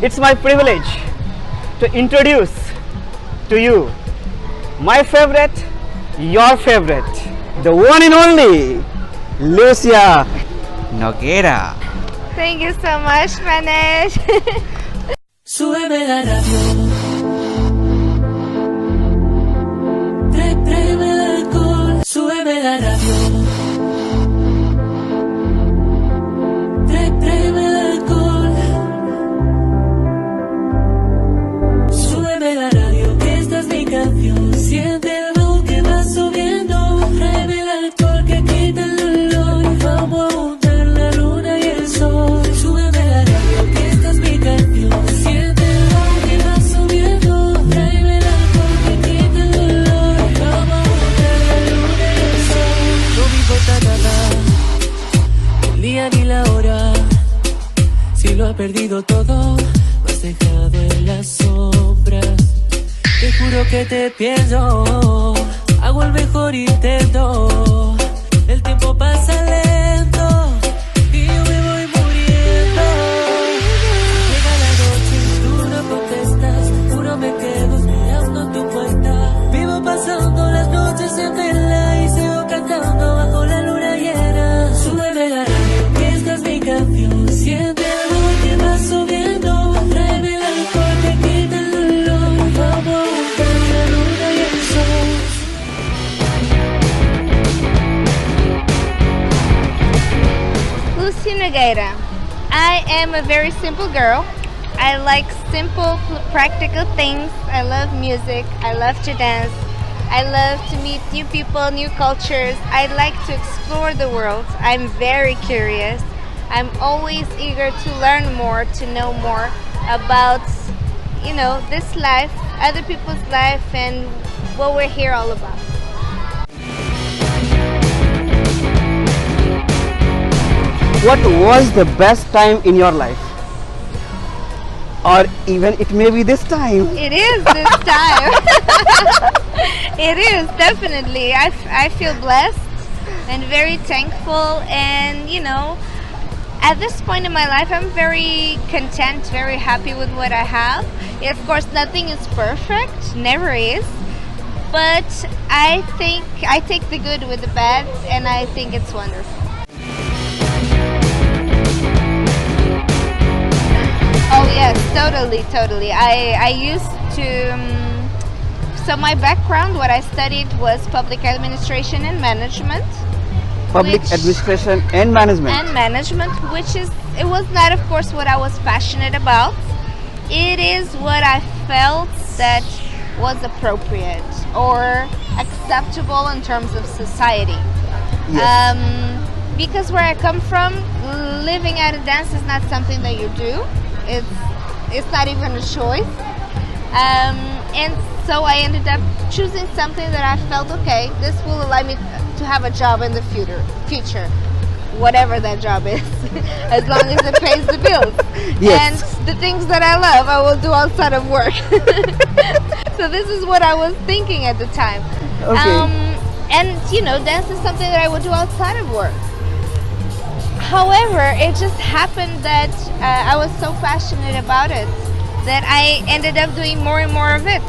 It's my privilege to introduce to you my favorite, your favorite, the one and only Lucia Nogueira. Thank you so much, Manesh. Súbeme la radio. Tráeme el alcohol. Súbeme la radio. Tráeme el alcohol. Súbeme la radio, que esta es mi canción. Siente el ritmo que va subiendo. Tráeme el alcohol que quita el dolor. Y vamos a juntar la luna y el sol. Súbeme la radio, que esta es mi canción. Siente el ritmo que va subiendo. Tráeme el alcohol que quita el dolor. Y vamos a juntar la luna y el sol. No me importa nada, el día ni la hora. Si lo has perdido todo, lo has dejado en las sombras. Te juro que te pienso, hago el mejor intento. El tiempo pasa lento y yo me voy muriendo. Llega la noche, tú no contestas, juro me quedo mirando tu cuenta. Vivo pasando las noches en vela y sigo cantando bajo la luna llena. Súbeme la radio, que esta es mi canción. Siente algo que va subiendo. Tráeme el alcohol que quita el dolor. Vamos a buscar la luna y el sol. Lucia Nogueira. I am a very simple girl. I like simple, practical things. I love music. I love to dance. I love to meet new people, new cultures. I like to explore the world. I'm very curious. I'm always eager to learn more, to know more about, this life, other people's life, and what we're here all about. What was the best time in your life? Or even it may be this time. It is this time. It is, definitely. I feel blessed and very thankful, and at this point in my life I'm very content, very happy with what I have. Of course, nothing is perfect, never is, but I think I take the good with the bad, and I think it's wonderful. Oh yes, totally. I used to, so my background, what I studied was public administration and management. Administration and management. And management, it was not, of course, what I was passionate about. It is what I felt that was appropriate or acceptable in terms of society. Yes. Because where I come from, living out of dance is not something that you do. It's not even a choice. And so I ended up choosing something that I felt, okay, this will allow me to have a job in the future, whatever that job is, as long as it pays the bills. Yes. And the things that I love, I will do outside of work. So this is what I was thinking at the time. Okay. And dance is something that I would do outside of work. However, it just happened that I was so passionate about it that I ended up doing more and more of it.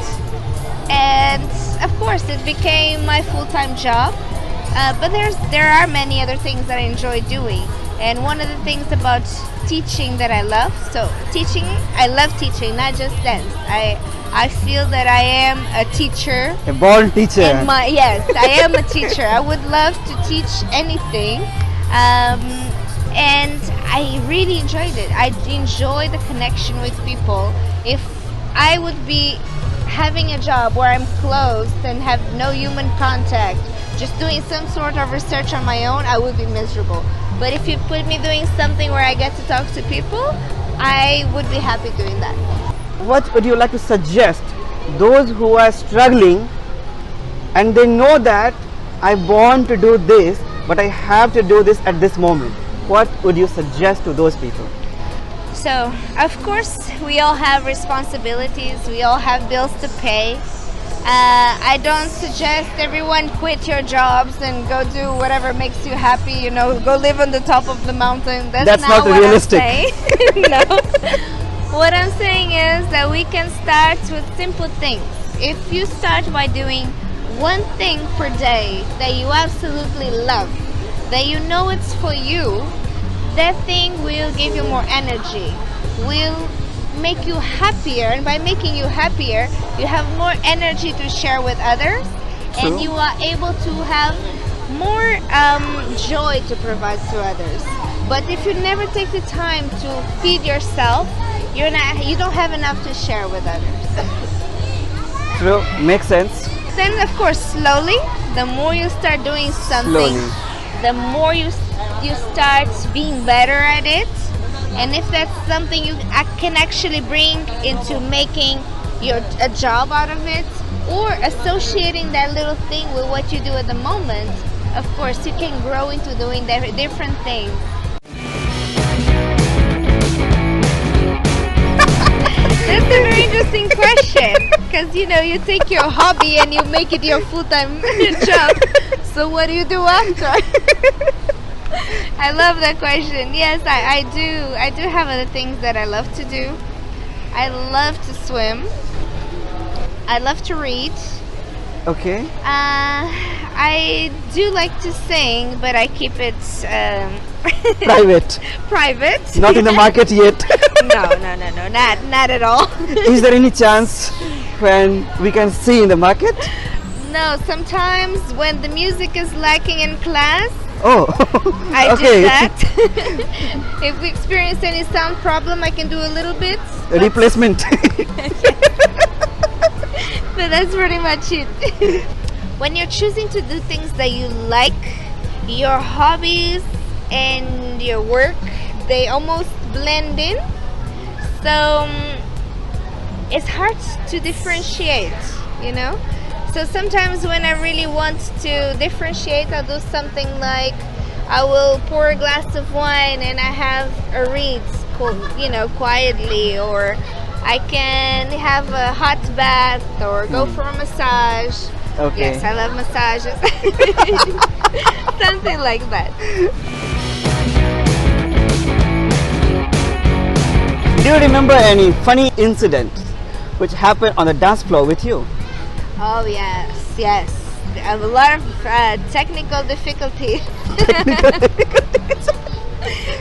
And of course, it became my full-time job. But there are many other things that I enjoy doing. And one of the things about teaching that I love, I love teaching, not just dance. I feel that I am a teacher. A born teacher. Yes, I am a teacher. I would love to teach anything. And I really enjoyed it. I enjoy the connection with people. If I would be having a job where I'm closed and have no human contact, just doing some sort of research on my own, I would be miserable. But if you put me doing something where I get to talk to people, I would be happy doing that. What would you like to suggest those who are struggling and they know that I want to do this, but I have to do this at this moment? What would you suggest to those people? So, of course, we all have responsibilities. We all have bills to pay. I don't suggest everyone quit your jobs and go do whatever makes you happy, go live on the top of the mountain. That's not what realistic. I'm saying. No. What I'm saying is that we can start with simple things. If you start by doing one thing per day that you absolutely love, that you know it's for you, that thing will give you more energy, will make you happier, and by making you happier, you have more energy to share with others, True. and you are able to have more joy to provide to others. But if you never take the time to feed yourself, you don't have enough to share with others. True, makes sense. Then of course slowly, the more you start doing something, Slowly. the more you start being better at it. And if that's something you can actually bring into making a job out of it, or associating that little thing with what you do at the moment, of course you can grow into doing different things. That's a very interesting question, because you take your hobby and you make it your full-time job. So what do you do after? I love that question. Yes, I do have other things that I love to do. I love to swim. I love to read. Okay. I do like to sing, but I keep it Private. private. Not in the market yet. No, not at all. Is there any chance when we can see in the market? No, sometimes when the music is lacking in class, Oh, I okay. do that. If we experience any sound problem, I can do a little bit. Replacement. But that's pretty much it. When you're choosing to do things that you like, your hobbies and your work, they almost blend in. So it's hard to differentiate, So sometimes when I really want to differentiate, I'll do something like I will pour a glass of wine and I have a read, quietly, or I can have a hot bath or go for a massage. Okay. Yes, I love massages. Something like that. Do you remember any funny incident which happened on the dance floor with you? Oh yes. A lot of technical difficulty.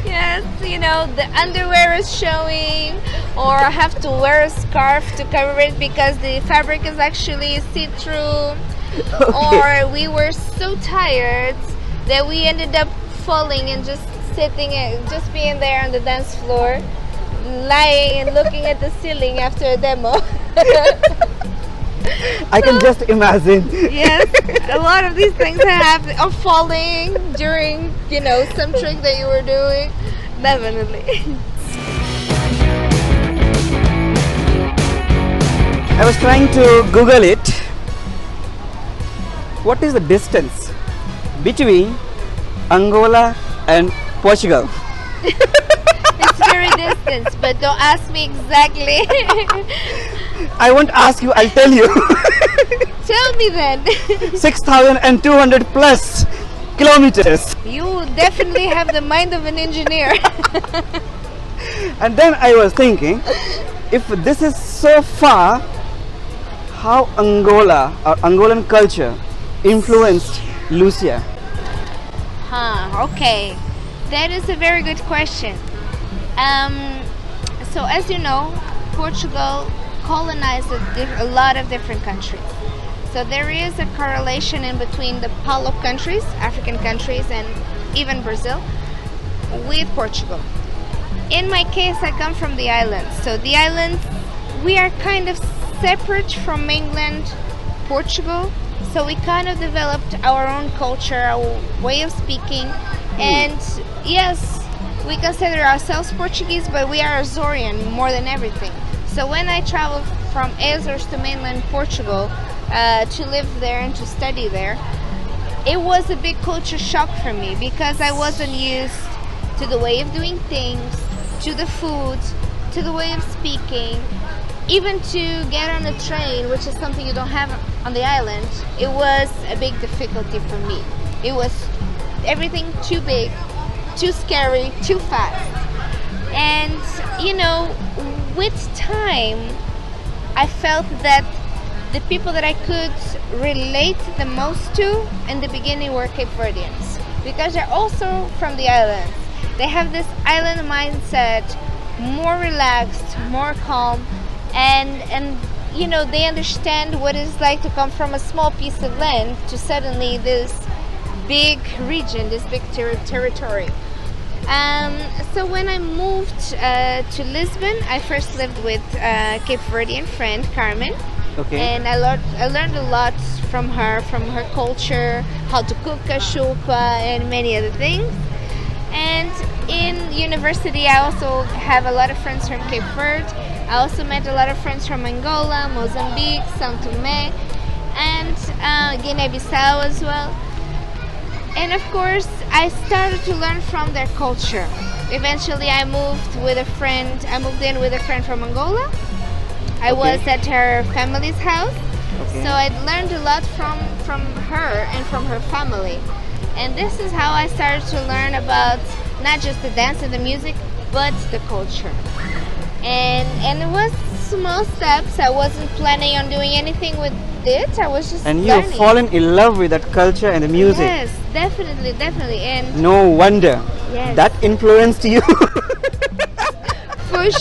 Yes, the underwear is showing, or I have to wear a scarf to cover it because the fabric is actually see-through. Or we were so tired that we ended up falling and just just being there on the dance floor, lying and looking at the ceiling after a demo. I can just imagine. Yes, a lot of these things are falling during, some trick that you were doing. Definitely. I was trying to Google it. What is the distance between Angola and Portugal? It's very distant, but don't ask me exactly. I won't ask you, I'll tell you. Tell me then. 6,200 plus kilometers. You definitely have the mind of an engineer. And then I was thinking, if this is so far, how Angola or Angolan culture influenced Lucia? Okay. That is a very good question. So as you know, Portugal colonized a lot of different countries. So there is a correlation in between the PALOP countries, African countries, and even Brazil, with Portugal. In my case, I come from the islands. So the islands, we are kind of separate from mainland Portugal. So we kind of developed our own culture, our way of speaking. And yes, we consider ourselves Portuguese, but we are Azorian more than everything. So when I traveled from Azores to mainland Portugal to live there and to study there, it was a big culture shock for me because I wasn't used to the way of doing things, to the food, to the way of speaking, even to get on a train, which is something you don't have on the island. It was a big difficulty for me. It was everything too big, too scary, too fast. And with time, I felt that the people that I could relate the most to in the beginning were Cape Verdeans, because they're also from the islands. They have this island mindset, more relaxed, more calm, and you know, they understand what it's like to come from a small piece of land to suddenly this big region, this big territory. So when I moved to Lisbon, I first lived with a Cape Verdean friend, Carmen. Okay. And I learned a lot from her culture, how to cook cachupa and many other things. And in university, I also have a lot of friends from Cape Verde. I also met a lot of friends from Angola, Mozambique, São Tomé, and Guinea-Bissau as well. And of course, I started to learn from their culture. Eventually, I moved in with a friend from Angola. I was at her family's house, so I learned a lot from her and from her family. And this is how I started to learn about not just the dance and the music, but the culture. And it was small steps. I wasn't planning on doing anything with it. I was just And learning. you've fallen in love with that culture and the music. Yes, definitely. And No wonder. Yes. That influenced you. for